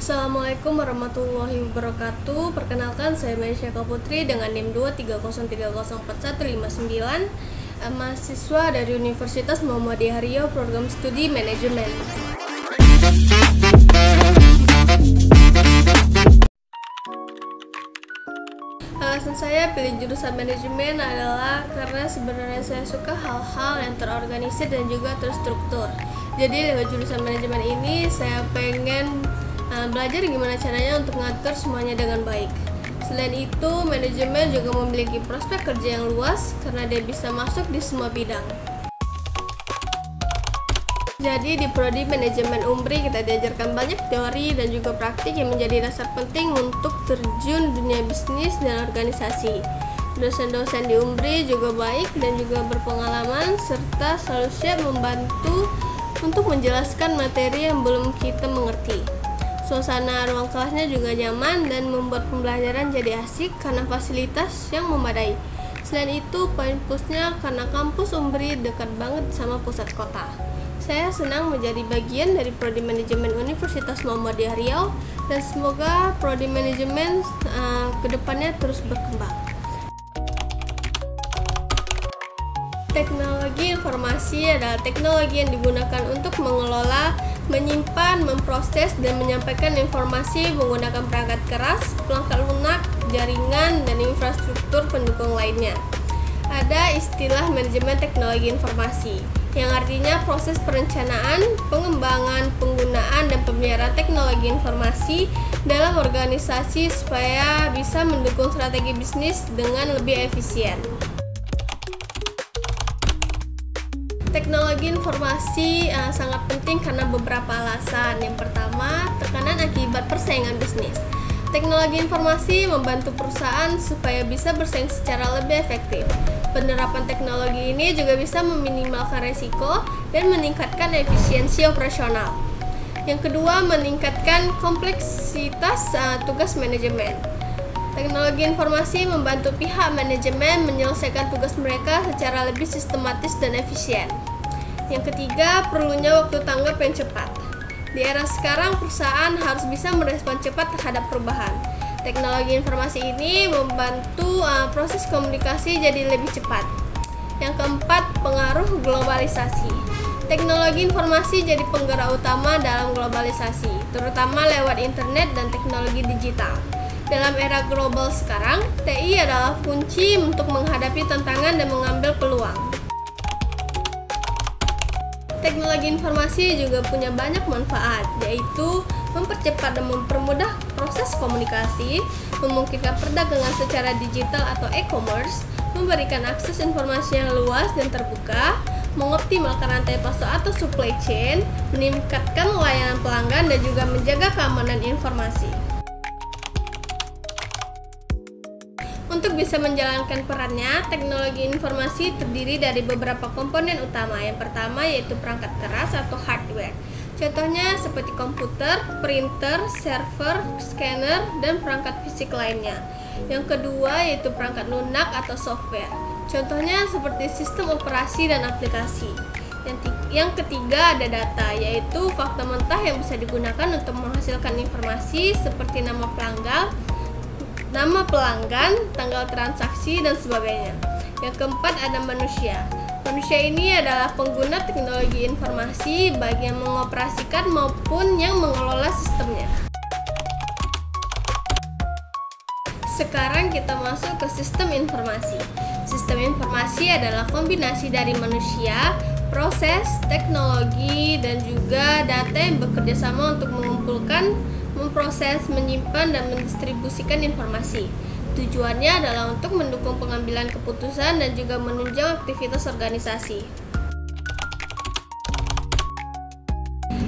Assalamualaikum warahmatullahi wabarakatuh. Perkenalkan, saya Maisha Putri dengan NIM 230304159, mahasiswa dari Universitas Muhammadiyah Riau, program studi manajemen. Alasan saya pilih jurusan manajemen adalah karena sebenarnya saya suka hal-hal yang terorganisir dan juga terstruktur. Jadi lewat jurusan manajemen ini saya pengen belajar gimana caranya untuk mengatur semuanya dengan baik. Selain itu, manajemen juga memiliki prospek kerja yang luas karena dia bisa masuk di semua bidang. Jadi di prodi manajemen UMBRI kita diajarkan banyak teori dan juga praktik yang menjadi dasar penting untuk terjun dunia bisnis dan organisasi. Dosen-dosen di UMBRI juga baik dan juga berpengalaman serta selalu siap membantu untuk menjelaskan materi yang belum kita mengerti. Suasana ruang kelasnya juga nyaman dan membuat pembelajaran jadi asik karena fasilitas yang memadai. Selain itu, poin plusnya karena kampus UMBRI dekat banget sama pusat kota. Saya senang menjadi bagian dari prodi manajemen Universitas Muhammadiyah Riau dan semoga prodi manajemen kedepannya terus berkembang. Teknologi informasi adalah teknologi yang digunakan untuk mengelola, menyimpan, memproses, dan menyampaikan informasi menggunakan perangkat keras, perangkat lunak, jaringan, dan infrastruktur pendukung lainnya. Ada istilah manajemen teknologi informasi, yang artinya proses perencanaan, pengembangan, penggunaan, dan pemeliharaan teknologi informasi dalam organisasi supaya bisa mendukung strategi bisnis dengan lebih efisien. Teknologi informasi sangat penting karena beberapa alasan. Yang pertama, tekanan akibat persaingan bisnis. Teknologi informasi membantu perusahaan supaya bisa bersaing secara lebih efektif. Penerapan teknologi ini juga bisa meminimalkan resiko dan meningkatkan efisiensi operasional. Yang kedua, meningkatkan kompleksitas tugas manajemen. Teknologi informasi membantu pihak manajemen menyelesaikan tugas mereka secara lebih sistematis dan efisien. Yang ketiga, perlunya waktu tanggap yang cepat. Di era sekarang, perusahaan harus bisa merespon cepat terhadap perubahan. Teknologi informasi ini membantu proses komunikasi jadi lebih cepat. Yang keempat, pengaruh globalisasi. Teknologi informasi jadi penggerak utama dalam globalisasi, terutama lewat internet dan teknologi digital. Dalam era global sekarang, TI adalah kunci untuk menghadapi tantangan dan mengambil peluang. Teknologi informasi juga punya banyak manfaat, yaitu mempercepat dan mempermudah proses komunikasi, memungkinkan perdagangan secara digital atau e-commerce, memberikan akses informasi yang luas dan terbuka, mengoptimalkan rantai pasok atau supply chain, meningkatkan layanan pelanggan, dan juga menjaga keamanan informasi. Untuk bisa menjalankan perannya, teknologi informasi terdiri dari beberapa komponen utama. Yang pertama yaitu perangkat keras atau hardware. Contohnya seperti komputer, printer, server, scanner, dan perangkat fisik lainnya. Yang kedua yaitu perangkat lunak atau software. Contohnya seperti sistem operasi dan aplikasi. Yang ketiga ada data, yaitu fakta mentah yang bisa digunakan untuk menghasilkan informasi seperti nama pelanggan, tanggal transaksi, dan sebagainya. Yang keempat ada manusia. Manusia ini adalah pengguna teknologi informasi, baik yang mengoperasikan maupun yang mengelola sistemnya. Sekarang kita masuk ke sistem informasi. Sistem informasi adalah kombinasi dari manusia, proses, teknologi, dan juga data yang bekerja sama untuk mengumpulkan, memproses, menyimpan, dan mendistribusikan informasi. Tujuannya adalah untuk mendukung pengambilan keputusan dan juga menunjang aktivitas organisasi.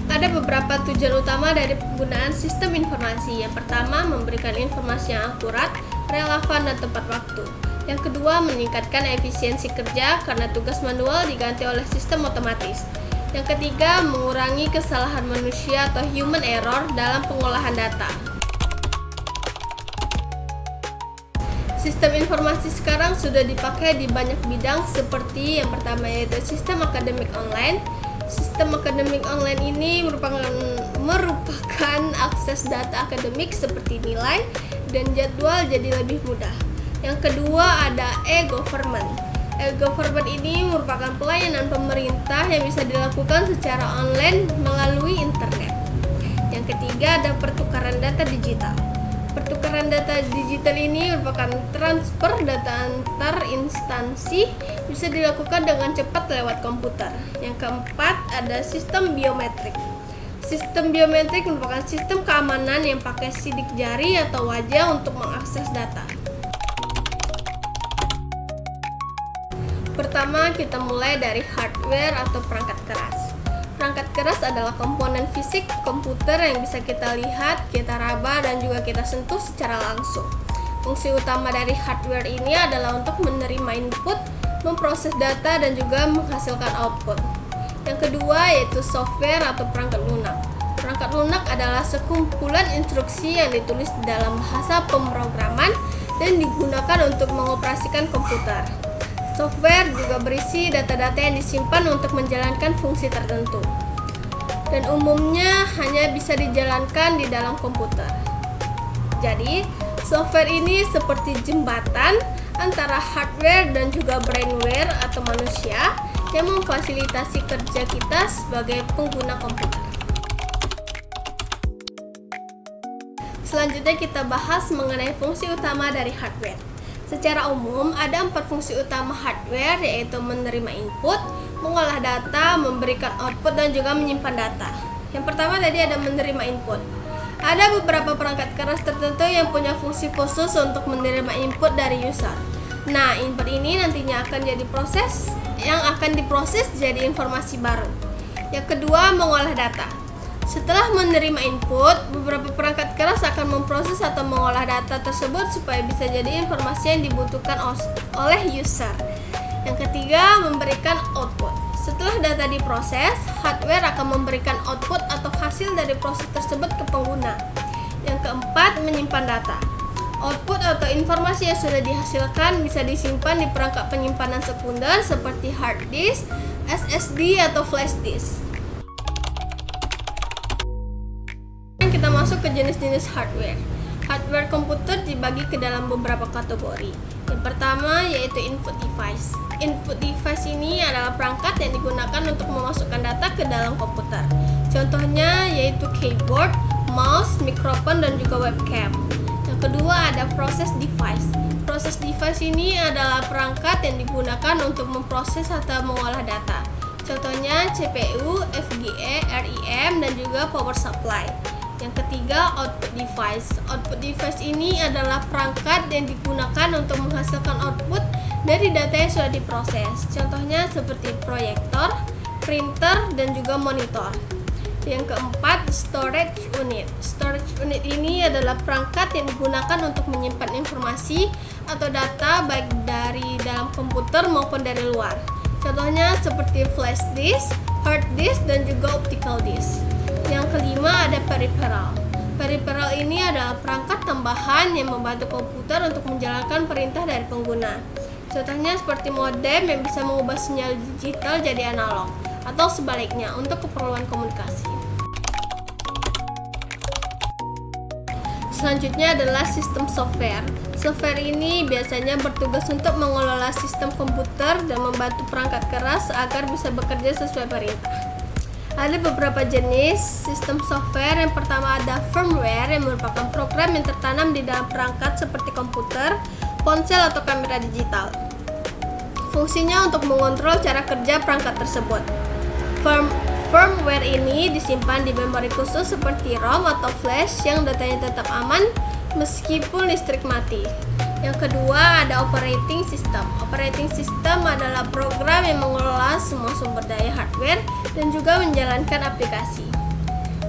Ada beberapa tujuan utama dari penggunaan sistem informasi. Yang pertama, memberikan informasi yang akurat, relevan, dan tepat waktu. Yang kedua, meningkatkan efisiensi kerja karena tugas manual diganti oleh sistem otomatis. Yang ketiga, mengurangi kesalahan manusia atau human error dalam pengolahan data. Sistem informasi sekarang sudah dipakai di banyak bidang seperti yang pertama yaitu sistem akademik online. Sistem akademik online ini merupakan akses data akademik seperti nilai dan jadwal jadi lebih mudah. Yang kedua ada e-government. E-government ini merupakan pelayanan pemerintah yang bisa dilakukan secara online melalui internet. Yang ketiga ada pertukaran data digital. Pertukaran data digital ini merupakan transfer data antar instansi, bisa dilakukan dengan cepat lewat komputer. Yang keempat ada sistem biometrik. Sistem biometrik merupakan sistem keamanan yang pakai sidik jari atau wajah untuk mengakses data. Pertama, kita mulai dari hardware atau perangkat keras. Perangkat keras adalah komponen fisik komputer yang bisa kita lihat, kita raba, dan juga kita sentuh secara langsung. Fungsi utama dari hardware ini adalah untuk menerima input, memproses data, dan juga menghasilkan output. Yang kedua yaitu software atau perangkat lunak. Perangkat lunak adalah sekumpulan instruksi yang ditulis dalam bahasa pemrograman dan digunakan untuk mengoperasikan komputer. Software juga berisi data-data yang disimpan untuk menjalankan fungsi tertentu, dan umumnya hanya bisa dijalankan di dalam komputer. Jadi, software ini seperti jembatan antara hardware dan juga brainware atau manusia yang memfasilitasi kerja kita sebagai pengguna komputer. Selanjutnya kita bahas mengenai fungsi utama dari hardware. Secara umum, ada 4 fungsi utama hardware, yaitu menerima input, mengolah data, memberikan output, dan juga menyimpan data. Yang pertama tadi ada menerima input. Ada beberapa perangkat keras tertentu yang punya fungsi khusus untuk menerima input dari user. Nah, input ini nantinya akan jadi proses yang akan diproses jadi informasi baru. Yang kedua, mengolah data. Setelah menerima input, beberapa perangkat keras akan memproses atau mengolah data tersebut supaya bisa jadi informasi yang dibutuhkan oleh user. Yang ketiga, memberikan output. Setelah data diproses, hardware akan memberikan output atau hasil dari proses tersebut ke pengguna. Yang keempat, menyimpan data. Output atau informasi yang sudah dihasilkan bisa disimpan di perangkat penyimpanan sekunder seperti hard disk, SSD, atau flash disk. Kita masuk ke jenis-jenis hardware. Hardware komputer dibagi ke dalam beberapa kategori. Yang pertama yaitu input device. Input device ini adalah perangkat yang digunakan untuk memasukkan data ke dalam komputer. Contohnya yaitu keyboard, mouse, mikrofon, dan juga webcam. Yang kedua ada process device. Process device ini adalah perangkat yang digunakan untuk memproses atau mengolah data. Contohnya CPU, FGA, RAM, dan juga power supply. Yang ketiga, output device. Output device ini adalah perangkat yang digunakan untuk menghasilkan output dari data yang sudah diproses. Contohnya seperti proyektor, printer, dan juga monitor. Yang keempat, storage unit. Storage unit ini adalah perangkat yang digunakan untuk menyimpan informasi atau data baik dari dalam komputer maupun dari luar. Contohnya seperti flash disk, hard disk, dan juga optical disk. Yang kelima ada peripheral. Peripheral ini adalah perangkat tambahan yang membantu komputer untuk menjalankan perintah dari pengguna. Contohnya seperti modem yang bisa mengubah sinyal digital jadi analog, atau sebaliknya untuk keperluan komunikasi. Selanjutnya adalah sistem software. Software ini biasanya bertugas untuk mengelola sistem komputer dan membantu perangkat keras agar bisa bekerja sesuai perintah. Ada beberapa jenis sistem software. Yang pertama ada firmware yang merupakan program yang tertanam di dalam perangkat seperti komputer, ponsel, atau kamera digital. Fungsinya untuk mengontrol cara kerja perangkat tersebut. Firmware ini disimpan di memori khusus seperti ROM atau flash yang datanya tetap aman meskipun listrik mati. Yang kedua ada operating system. Operating system adalah program yang mengelola semua sumber daya hardware dan juga menjalankan aplikasi.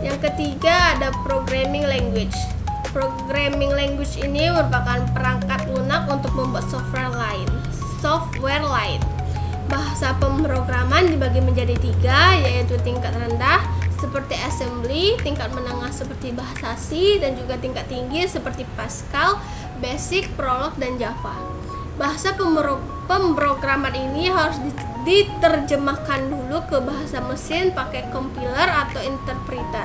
Yang ketiga ada programming language. Programming language ini merupakan perangkat lunak untuk membuat software lain. Bahasa pemrograman dibagi menjadi 3, yaitu tingkat rendah seperti assembly, tingkat menengah seperti bahasa C, dan juga tingkat tinggi seperti Pascal, Basic, Prolog, dan Java. Bahasa pemrograman ini harus diterjemahkan dulu ke bahasa mesin pakai compiler atau interpreter.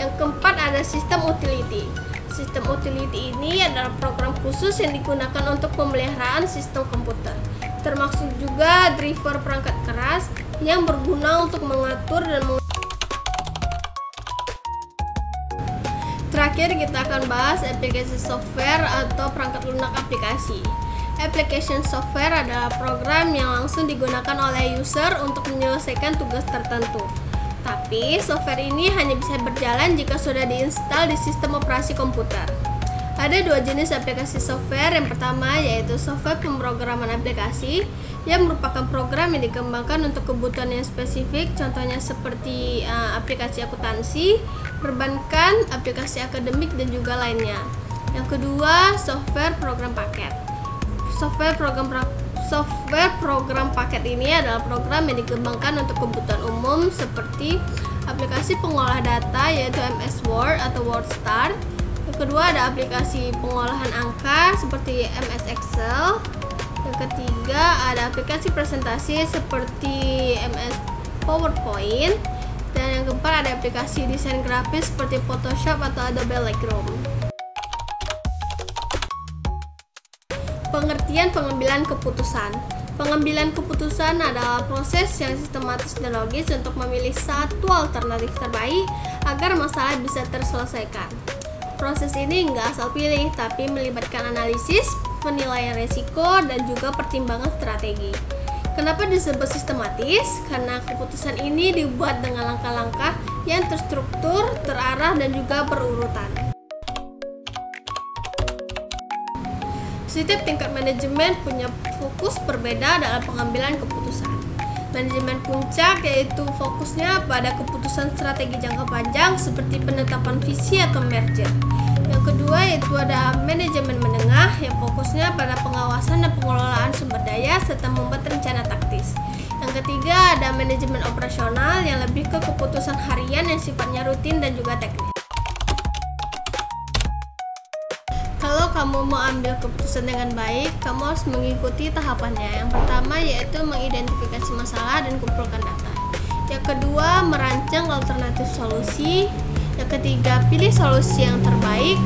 Yang keempat ada sistem utility. Sistem utility ini adalah program khusus yang digunakan untuk pemeliharaan sistem komputer, termasuk juga driver perangkat keras yang berguna untuk mengatur dan Terakhir kita akan bahas aplikasi software atau perangkat lunak aplikasi. Application software adalah program yang langsung digunakan oleh user untuk menyelesaikan tugas tertentu. Tapi software ini hanya bisa berjalan jika sudah diinstal di sistem operasi komputer. Ada dua jenis aplikasi software. Yang pertama yaitu software pemrograman aplikasi, yang merupakan program yang dikembangkan untuk kebutuhan yang spesifik, contohnya seperti aplikasi akuntansi, perbankan, aplikasi akademik, dan juga lainnya. Yang kedua, software program paket. Software program paket ini adalah program yang dikembangkan untuk kebutuhan umum seperti aplikasi pengolah data yaitu MS Word atau WordStar. Yang kedua ada aplikasi pengolahan angka seperti MS Excel. Yang ketiga ada aplikasi presentasi seperti MS PowerPoint. Dan yang keempat ada aplikasi desain grafis seperti Photoshop atau Adobe Lightroom. Pengertian pengambilan keputusan. Pengambilan keputusan adalah proses yang sistematis dan logis untuk memilih satu alternatif terbaik agar masalah bisa terselesaikan. Proses ini nggak asal pilih, tapi melibatkan analisis, penilaian risiko, dan juga pertimbangan strategi. Kenapa disebut sistematis? Karena keputusan ini dibuat dengan langkah-langkah yang terstruktur, terarah, dan juga berurutan. Setiap tingkat manajemen punya fokus berbeda dalam pengambilan keputusan. Manajemen puncak yaitu fokusnya pada keputusan strategi jangka panjang seperti penetapan visi atau merger. Yang kedua yaitu ada manajemen menengah yang fokusnya pada pengawasan dan pengelolaan sumber daya serta membuat rencana taktis. Yang ketiga ada manajemen operasional yang lebih ke keputusan harian yang sifatnya rutin dan juga teknis. Kalau kamu mau ambil keputusan dengan baik, kamu harus mengikuti tahapannya. Yang pertama yaitu mengidentifikasi masalah dan kumpulkan data. Yang kedua, merancang alternatif solusi. Yang ketiga, pilih solusi yang terbaik.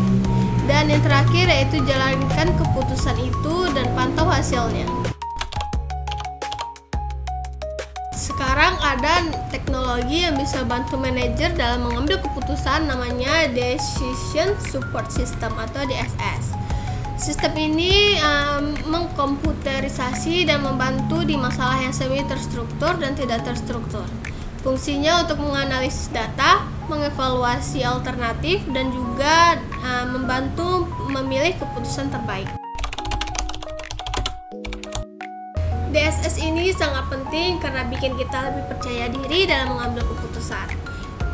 Dan yang terakhir yaitu jalankan keputusan itu dan pantau hasilnya. Sekarang ada teknologi yang bisa bantu manajer dalam mengambil keputusan, namanya Decision Support System atau DSS. Sistem ini mengkomputerisasi dan membantu di masalah yang semi terstruktur dan tidak terstruktur. Fungsinya untuk menganalisis data, mengevaluasi alternatif, dan juga membantu memilih keputusan terbaik. DSS ini sangat penting karena bikin kita lebih percaya diri dalam mengambil keputusan.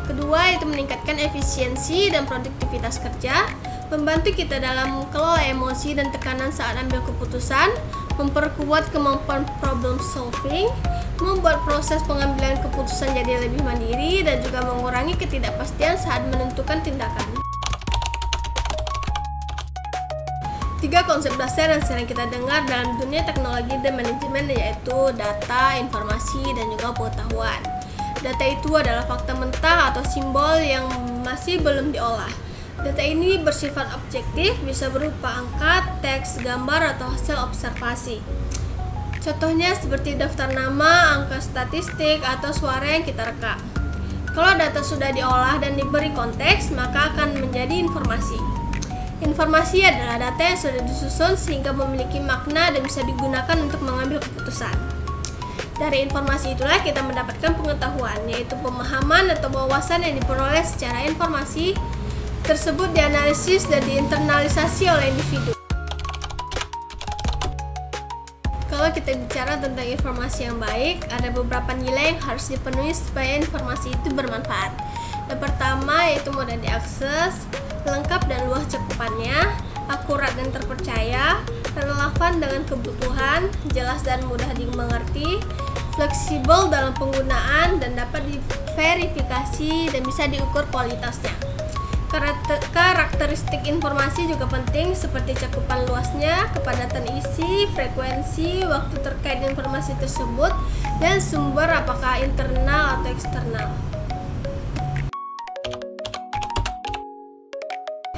Kedua, itu meningkatkan efisiensi dan produktivitas kerja, membantu kita dalam mengelola emosi dan tekanan saat ambil keputusan, memperkuat kemampuan problem solving, membuat proses pengambilan keputusan jadi lebih mandiri, dan juga mengurangi ketidakpastian saat menentukan tindakan. 3 konsep dasar yang sering kita dengar dalam dunia teknologi dan manajemen yaitu data, informasi, dan juga pengetahuan. Data itu adalah fakta mentah atau simbol yang masih belum diolah. Data ini bersifat objektif, bisa berupa angka, teks, gambar, atau hasil observasi. Contohnya seperti daftar nama, angka statistik, atau suara yang kita rekam. Kalau data sudah diolah dan diberi konteks, maka akan menjadi informasi. Informasi adalah data yang sudah disusun sehingga memiliki makna dan bisa digunakan untuk mengambil keputusan. Dari informasi itulah kita mendapatkan pengetahuan, yaitu pemahaman atau wawasan yang diperoleh secara informasi tersebut dianalisis dan diinternalisasi oleh individu. Kalau kita bicara tentang informasi yang baik, ada beberapa nilai yang harus dipenuhi supaya informasi itu bermanfaat. Yang pertama yaitu mudah diakses, lengkap dan luas cakupannya, akurat dan terpercaya, relevan dengan kebutuhan, jelas dan mudah dimengerti, fleksibel dalam penggunaan, dan dapat diverifikasi dan bisa diukur kualitasnya. Karakteristik informasi juga penting seperti cakupan luasnya, kepadatan isi, frekuensi, waktu terkait informasi tersebut, dan sumber apakah internal atau eksternal.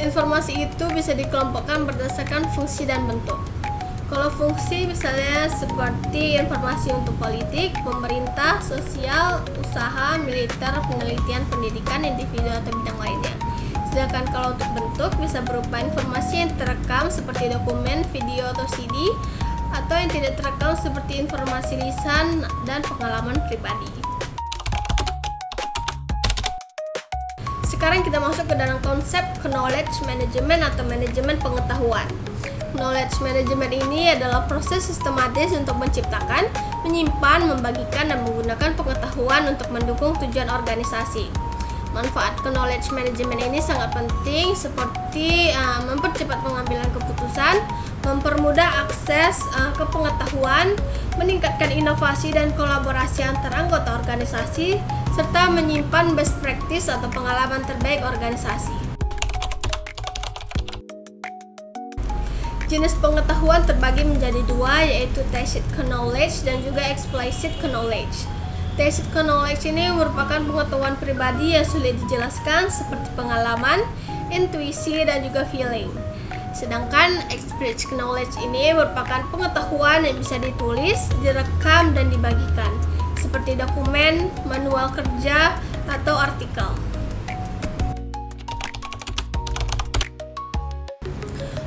Informasi itu bisa dikelompokkan berdasarkan fungsi dan bentuk. Kalau fungsi misalnya seperti informasi untuk politik, pemerintah, sosial, usaha, militer, penelitian, pendidikan, individu atau bidang lainnya. Sedangkan kalau untuk bentuk bisa berupa informasi yang terekam seperti dokumen, video atau CD, atau yang tidak terekam seperti informasi lisan dan pengalaman pribadi. Sekarang kita masuk ke dalam konsep knowledge management atau manajemen pengetahuan. Knowledge management ini adalah proses sistematis untuk menciptakan, menyimpan, membagikan, dan menggunakan pengetahuan untuk mendukung tujuan organisasi. Manfaat knowledge management ini sangat penting seperti mempercepat pengambilan keputusan, mempermudah akses ke pengetahuan, meningkatkan inovasi dan kolaborasi antar anggota organisasi, serta menyimpan best practice atau pengalaman terbaik organisasi. Jenis pengetahuan terbagi menjadi dua, yaitu tacit knowledge dan juga explicit knowledge. Tacit knowledge ini merupakan pengetahuan pribadi yang sulit dijelaskan seperti pengalaman, intuisi, dan juga feeling. Sedangkan explicit knowledge ini merupakan pengetahuan yang bisa ditulis, direkam, dan dibagikan, seperti dokumen, manual kerja, atau artikel.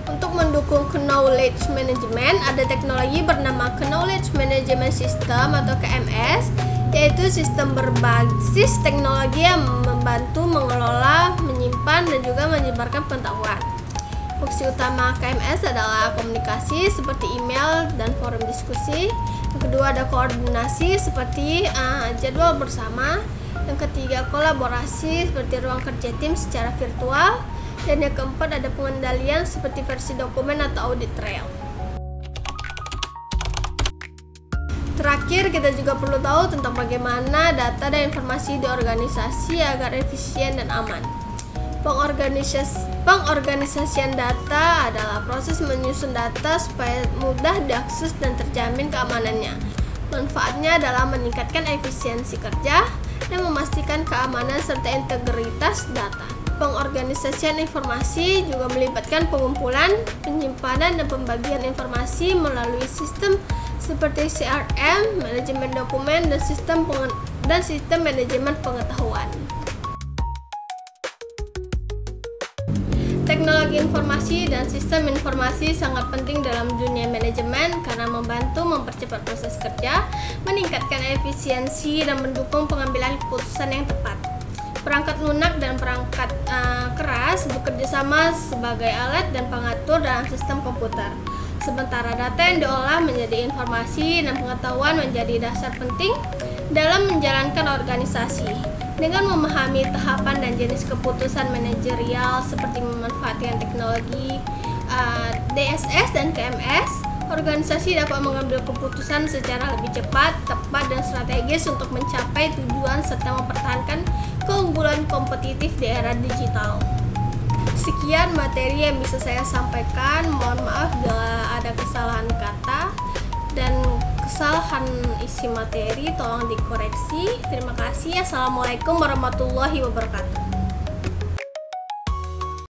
Untuk mendukung knowledge management, ada teknologi bernama Knowledge Management System atau KMS, yaitu sistem berbasis teknologi yang membantu mengelola, menyimpan, dan juga menyebarkan pengetahuan. Fungsi utama KMS adalah komunikasi seperti email dan forum diskusi. Yang kedua ada koordinasi seperti jadwal bersama. Yang ketiga kolaborasi seperti ruang kerja tim secara virtual. Dan yang keempat ada pengendalian seperti versi dokumen atau audit trail. Terakhir, kita juga perlu tahu tentang bagaimana data dan informasi di organisasi agar efisien dan aman. Pengorganisasian data adalah proses menyusun data supaya mudah diakses dan terjamin keamanannya. Manfaatnya adalah meningkatkan efisiensi kerja dan memastikan keamanan serta integritas data. Pengorganisasian informasi juga melibatkan pengumpulan, penyimpanan, dan pembagian informasi melalui sistem seperti CRM, manajemen dokumen, dan sistem manajemen pengetahuan. Teknologi informasi dan sistem informasi sangat penting dalam dunia manajemen karena membantu mempercepat proses kerja, meningkatkan efisiensi, dan mendukung pengambilan keputusan yang tepat. Perangkat lunak dan perangkat keras bekerja sama sebagai alat dan pengatur dalam sistem komputer. Sementara data yang diolah menjadi informasi dan pengetahuan menjadi dasar penting dalam menjalankan organisasi. Dengan memahami tahapan dan jenis keputusan manajerial seperti memanfaatkan teknologi DSS dan KMS, organisasi dapat mengambil keputusan secara lebih cepat, tepat, dan strategis untuk mencapai tujuan serta mempertahankan keunggulan kompetitif di era digital. Sekian materi yang bisa saya sampaikan. Mohon maaf bila ada kesalahan kata dan kesalahan isi materi, tolong dikoreksi. Terima kasih. Assalamualaikum warahmatullahi wabarakatuh.